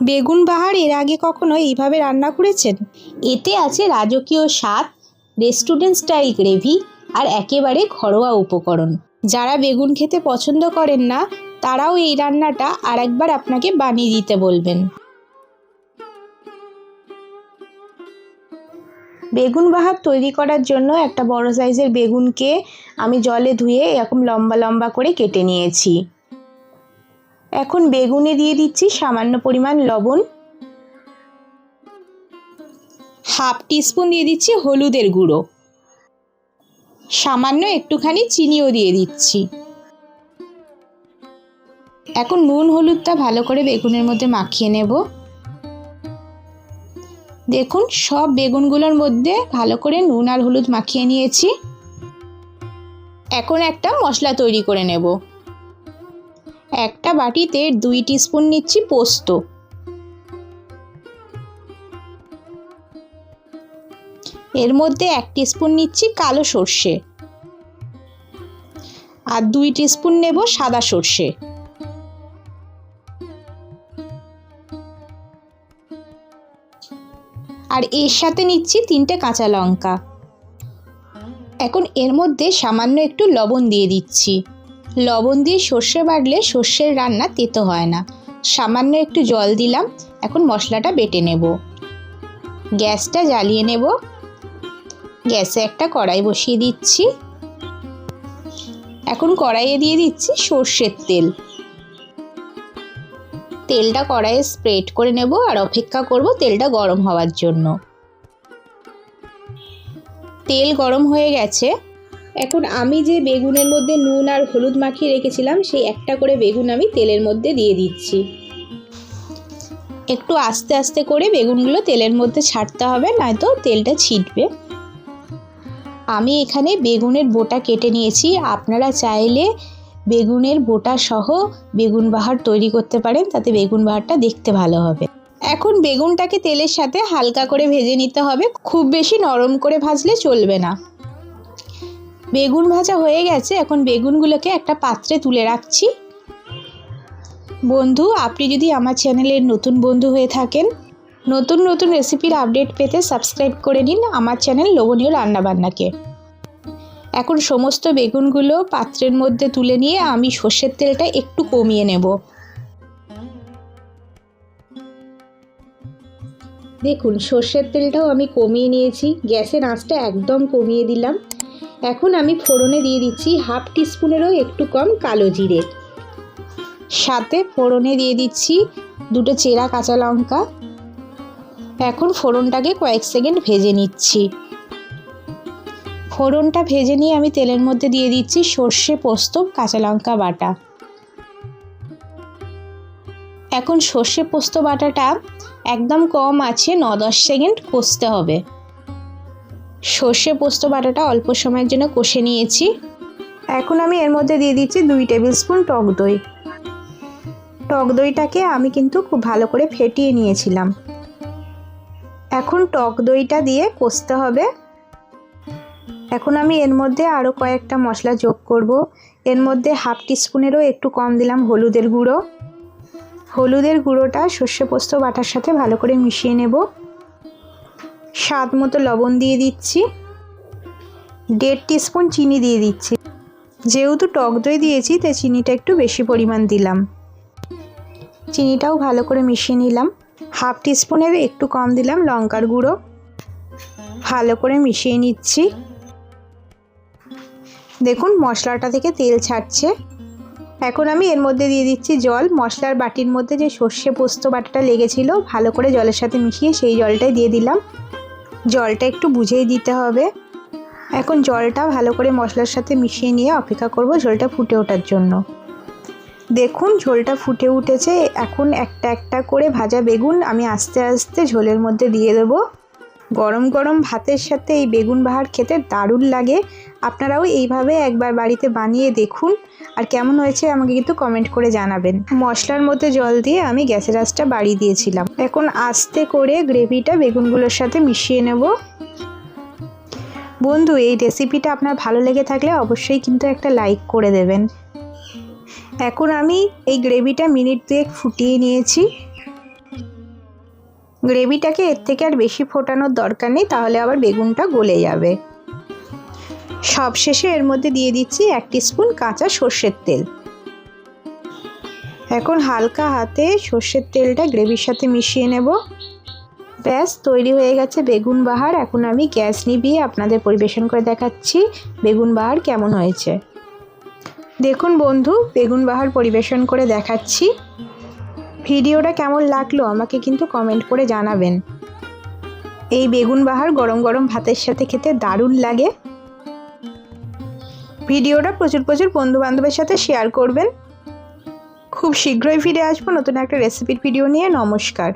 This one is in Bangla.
বেগুন বাহার এর আগে কখনো এইভাবে রান্না করেছেন? এতে আছে রাজকীয় স্বাদ, রেস্টুরেন্ট স্টাইল গ্রেভি আর একেবারে ঘরোয়া উপকরণ। যারা বেগুন খেতে পছন্দ করেন না তারাও এই রান্নাটা আরেকবার আপনাকে বানিয়ে দিতে বলবেন। বেগুন বাহার তৈরি করার জন্য একটা বড় সাইজের বেগুনকে আমি জলে ধুয়ে এরকম লম্বা লম্বা করে কেটে নিয়েছি। এখন বেগুনে দিয়ে দিচ্ছি সামান্য পরিমাণ লবণ, হাফ টিস্পুন দিয়ে দিচ্ছি হলুদের গুঁড়ো, সামান্য একটুখানি চিনিও দিয়ে দিচ্ছি। এখন নুন হলুদটা ভালো করে বেগুনের মধ্যে মাখিয়ে নেব। দেখুন সব বেগুনগুলোর মধ্যে ভালো করে নুন আর হলুদ মাখিয়ে নিয়েছি। এখন একটা মশলা তৈরি করে নেব। একটা বাটিতে 2 টিস্পুন নিচ্ছি পোস্ত, এর মধ্যে 1 টিস্পুন নিচ্ছি কালো সর্ষে আর 2 টিস্পুন নেব সাদা সর্ষে। আর এর সাথে নিচ্ছি 3টে কাঁচা লঙ্কা। এখন এর মধ্যে সামান্য একটু লবণ দিয়ে দিচ্ছি। লবণ দিয়ে সর্ষে বাটলে সর্ষের রান্না তেতো হয় না। সামান্য একটু জল দিলাম। এখন মশলাটা বেটে নেব। গ্যাসটা জ্বালিয়ে নেব। গ্যাসে একটা কড়াই বসিয়ে দিচ্ছি। এখন কড়াইয়ে দিয়ে দিচ্ছি সর্ষের তেল। তেলটা কড়াইয়ে স্প্রেড করে নেব আর অপেক্ষা করব তেলটা গরম হওয়ার জন্য। তেল গরম হয়ে গেছে। এখন আমি যে বেগুনের মধ্যে নুন আর হলুদ মাখিয়ে রেখেছিলাম সেই একটা করে বেগুন আমি তেলের মধ্যে দিয়ে দিচ্ছি। একটু আস্তে আস্তে করে বেগুনগুলো তেলের মধ্যে ছাড়তে হবে, নয়তো তেলটা ছিটবে। আমি এখানে বেগুনের বোটা কেটে নিয়েছি। আপনারা চাইলে বেগুনের বোটা সহ বেগুন বাহার তৈরি করতে পারেন, তাতে বেগুন বাহারটা দেখতে ভালো হবে। এখন বেগুনটাকে তেলের সাথে হালকা করে ভেজে নিতে হবে, খুব বেশি নরম করে ভাজলে চলবে না। বেগুন ভাজা হয়ে গেছে। এখন বেগুনগুলোকে একটা পাত্রে তুলে রাখছি। বন্ধু, আপনি যদি আমার চ্যানেলের নতুন বন্ধু হয়ে থাকেন, নতুন নতুন রেসিপির আপডেট পেতে সাবস্ক্রাইব করে নিন আমার চ্যানেল লোভনীয় রান্নাবান্নাকে। এখন সমস্ত বেগুনগুলো পাত্রের মধ্যে তুলে নিয়ে আমি সর্ষের তেলটা একটু কমিয়ে নেব। দেখুন সর্ষের তেলটাও আমি কমিয়ে নিয়েছি। গ্যাসের আঁচটা একদম কমিয়ে দিলাম। এখন আমি ফোড়নে দিয়ে দিচ্ছি হাফ টিস্পুনেরও একটু কম কালো জিরে, সাথে ফোড়নে দিয়ে দিচ্ছি 2টো চেরা কাঁচা লঙ্কা। এখন ফোড়নটাকে কয়েক সেকেন্ড ভেজে নিচ্ছি। ফোড়নটা ভেজে নিয়ে আমি তেলের মধ্যে দিয়ে দিচ্ছি সর্ষে, পোস্ত, কাঁচা লঙ্কা বাটা। এখন সর্ষে পোস্ত বাটাটা একদম কম আছে 9-10 সেকেন্ড কষতে হবে। সর্ষে পোস্ত বাটাটা অল্প সময়ের জন্য কষে নিয়েছি। এখন আমি এর মধ্যে দিয়ে দিচ্ছি 2 টেবিল স্পুন টক দই। টক দইটাকে আমি কিন্তু খুব ভালো করে ফেটিয়ে নিয়েছিলাম। এখন টক দইটা দিয়ে কষতে হবে। এখন আমি এর মধ্যে আরও কয়েকটা মশলা যোগ করব। এর মধ্যে হাফ টিস্পুনেরও একটু কম দিলাম হলুদের গুঁড়ো। হলুদের গুঁড়োটা সর্ষে পোস্ত বাটার সাথে ভালো করে মিশিয়ে নেব। স্বাদ মতো লবণ দিয়ে দিচ্ছি। 1.5 টিস্পুন চিনি দিয়ে দিচ্ছি। যেহেতু টক দই দিয়েছি তাই চিনিটা একটু বেশি পরিমাণ দিলাম। চিনিটাও ভালো করে মিশিয়ে নিলাম। হাফ টিস্পুনের একটু কম দিলাম লঙ্কার গুঁড়ো। ভালো করে মিশিয়ে নিচ্ছি। দেখুন মশলাটা থেকে তেল ছাড়ছে। এখন আমি এর মধ্যে দিয়ে দিচ্ছি জল। মশলার বাটির মধ্যে যে সর্ষে পোস্ত বাটাটা লেগেছিল ভালো করে জলের সাথে মিশিয়ে সেই জলটাই দিয়ে দিলাম। জলটা একটু বুঝেই দিতে হবে। এখন জলটা ভালো করে মশলার সাথে মিশিয়ে নিয়ে অপেক্ষা করব ঝোলটা ফুটে ওঠার জন্য। দেখুন ঝোলটা ফুটে উঠেছে। এখন একটা একটা করে ভাজা বেগুন আমি আস্তে আস্তে ঝোলের মধ্যে দিয়ে দেবো। গরম গরম ভাতের সাথে এই বেগুন বাহার খেতে দারুণ লাগে। আপনারাও এইভাবে একবার বাড়িতে বানিয়ে দেখুন, আর কেমন হয়েছে আমাকে কিন্তু কমেন্ট করে জানাবেন। মশলার মধ্যে জল দিয়ে আমি গ্যাসের আঁচটা বাড়িয়ে দিয়েছিলাম। এখন আস্তে করে গ্রেভিটা বেগুনগুলোর সাথে মিশিয়ে নেব। বন্ধু, এই রেসিপিটা আপনার ভালো লেগে থাকলে অবশ্যই কিন্তু একটা লাইক করে দেবেন। এখন আমি এই গ্রেভিটা মিনিট 2 ফুটিয়ে নিয়েছি। গ্রেভিটাকে এর থেকে আর বেশি ফোটানোর দরকার নেই, তাহলে আবার বেগুনটা গলে যাবে। সবশেষে এর মধ্যে দিয়ে দিচ্ছি 1 টিস্পুন কাঁচা সর্ষের তেল। এখন হালকা হাতে সর্ষের তেলটা গ্রেভির সাথে মিশিয়ে নেব। ব্যাস তৈরি হয়ে গেছে বেগুন বাহার। এখন আমি গ্যাস নিভিয়ে আপনাদের পরিবেশন করে দেখাচ্ছি বেগুন বাহার কেমন হয়েছে। দেখুন বন্ধু, বেগুন বাহার পরিবেশন করে দেখাচ্ছি। ভিডিওটা কেমন লাগলো আমাকে কিন্তু কমেন্ট করে জানাবেন। এই বেগুন বাহার গরম গরম ভাতের সাথে খেতে দারুণ লাগে। ভিডিওটা প্রচুর প্রচুর বন্ধু বান্ধবের সাথে শেয়ার করবেন। খুব শীঘ্রই ফিরে আসবো নতুন একটা রেসিপির ভিডিও নিয়ে। নমস্কার।